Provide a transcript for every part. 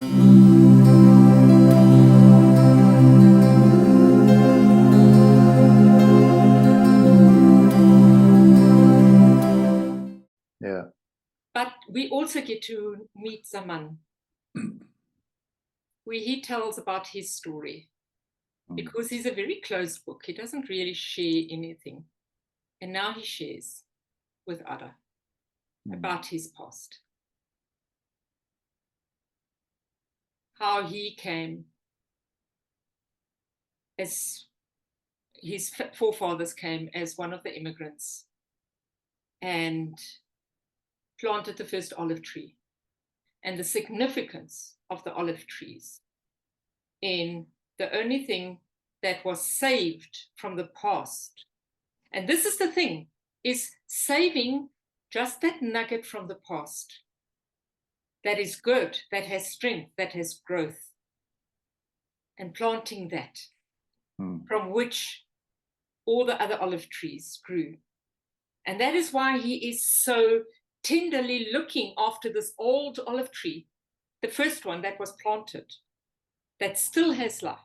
Yeah. But we also get to meet Zaman, where he tells about his story, because he's a very closed book. He doesn't really share anything. And now he shares with Ada about his past. How he came, as his forefathers came as one of the immigrants and planted the first olive tree, and the significance of the olive trees in the only thing that was saved from the past. And this is the thing, is saving just that nugget from the past that is good, that has strength, that has growth, and planting that from which all the other olive trees grew. And that is why he is so tenderly looking after this old olive tree, the first one that was planted, that still has life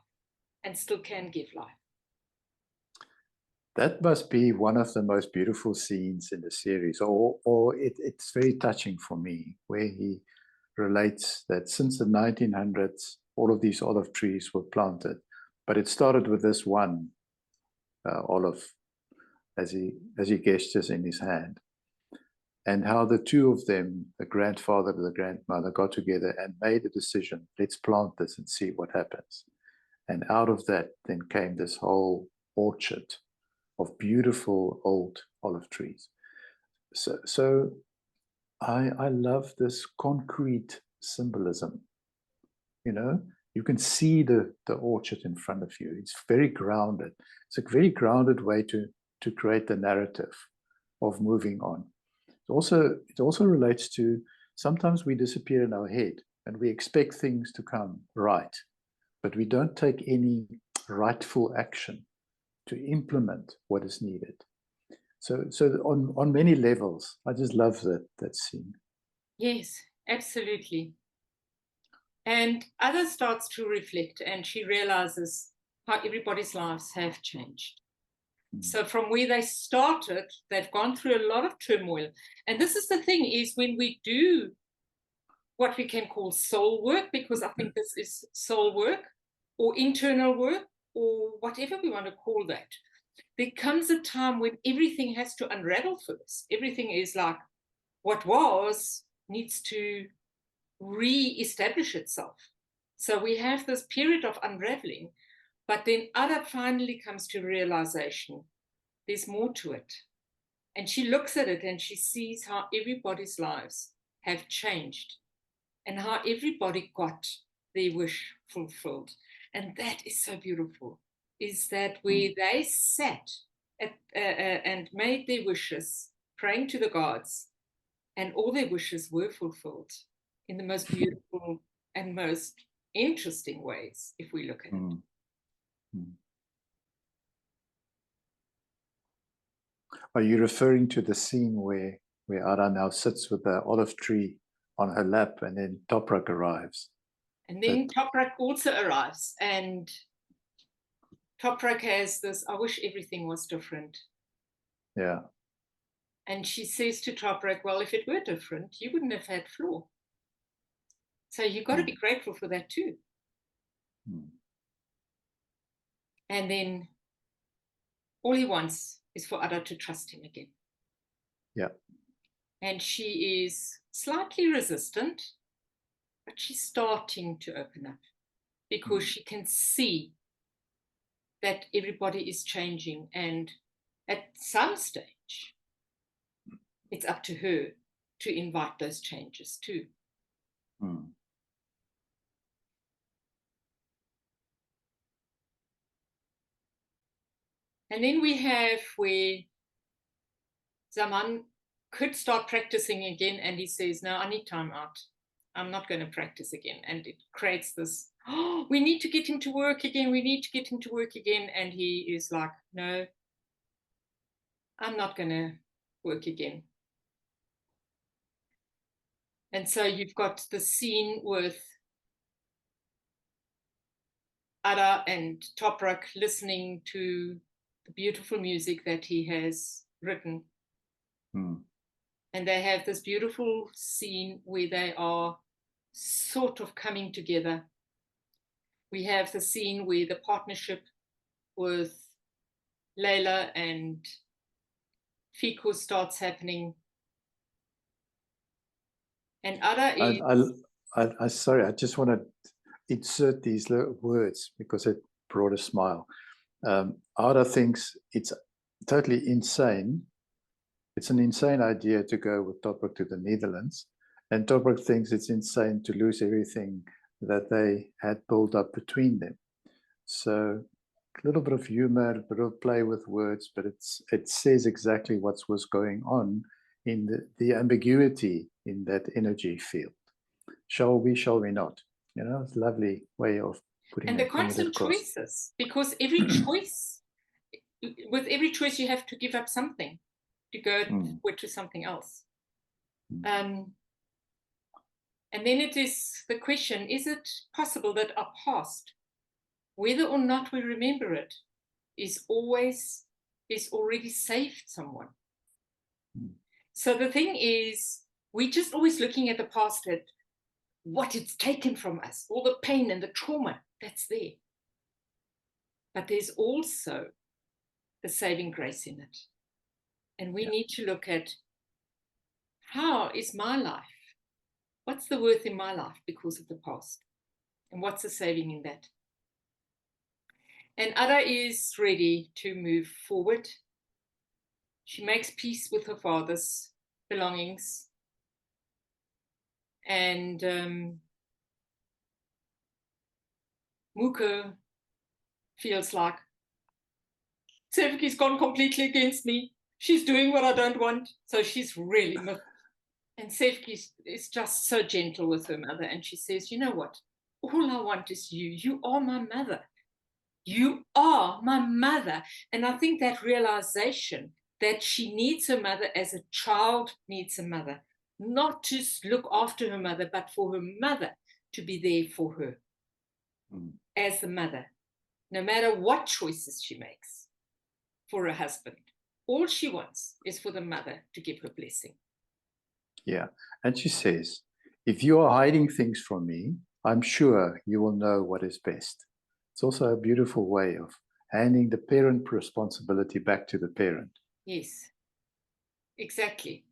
and still can give life. That must be one of the most beautiful scenes in the series, or it's very touching for me, where he relates that since the 1900s, all of these olive trees were planted, but it started with this one olive, as he gestures in his hand, and how the two of them, the grandfather and the grandmother, got together and made a decision, let's plant this and see what happens. And out of that then came this whole orchard of beautiful old olive trees. So I love this concrete symbolism. You know, you can see the orchard in front of you. It's very grounded. It's a very grounded way to create the narrative of moving on. It also relates to, sometimes we disappear in our head and we expect things to come right, but we don't take any rightful action to implement what is needed. So on many levels, I just love that scene. Yes, absolutely. And Ada starts to reflect, and she realizes how everybody's lives have changed. So from where they started, they've gone through a lot of turmoil. And this is the thing, is when we do what we can call soul work, because I think this is soul work or internal work or whatever we want to call that, there comes a time when everything has to unravel first. Everything is like what was needs to re-establish itself. So we have this period of unraveling, but then Ada finally comes to realization there's more to it. And she looks at it and she sees how everybody's lives have changed and how everybody got their wish fulfilled. And that is so beautiful, is that where they sat and made their wishes, praying to the gods, and all their wishes were fulfilled in the most beautiful and most interesting ways, if we look at it. Are you referring to the scene where Ada now sits with the olive tree on her lap, and then Toprak arrives? And then Toprak also arrives, and Toprak has this, I wish everything was different. Yeah. And she says to Toprak, well, if it were different, you wouldn't have had floor. So you've got to be grateful for that too. And then all he wants is for Ada to trust him again. Yeah. And she is slightly resistant, but she's starting to open up because she can see that everybody is changing. And at some stage, it's up to her to invite those changes too. And then we have where Zaman could start practicing again, and he says, no, I need time out. I'm not going to practice again. And it creates this, oh, we need to get him to work again. We need to get him to work again. And he is like, no, I'm not going to work again. And so you've got the scene with Ada and Toprak listening to the beautiful music that he has written. And they have this beautiful scene where they are sort of coming together. We have the scene where the partnership with Layla and Fiku starts happening. And Ada is... sorry, I just want to insert these words because it brought a smile. Ada thinks it's totally insane. It's an insane idea to go with Toprak to the Netherlands. And Toprak thinks it's insane to lose everything that they had built up between them. So a little bit of humor, a bit of play with words, but it says exactly what was going on in the ambiguity in that energy field. Shall we not? You know, it's a lovely way of putting and it. the constant choices, because every choice, with every choice you have to give up something to go to something else. And then it is the question, is it possible that our past, whether or not we remember it, is already saved someone? So the thing is, we're just always looking at the past, at what it's taken from us, all the pain and the trauma that's there. But there's also the saving grace in it. And we need to look at, how is my life? What's the worth in my life because of the past? And what's the saving in that? And Ada is ready to move forward. She makes peace with her father's belongings. And Muko feels like, Sevki's gone completely against me. She's doing what I don't want. So she's really miffed. And Sevki is just so gentle with her mother. And she says, you know what? All I want is you. You are my mother. You are my mother. And I think that realization that she needs her mother as a child needs a mother, not to look after her mother, but for her mother to be there for her as the mother, no matter what choices she makes for her husband. All she wants is for the mother to give her blessing. Yeah. And she says, if you are hiding things from me, I'm sure you will know what is best. It's also a beautiful way of handing the parent responsibility back to the parent. Yes, exactly.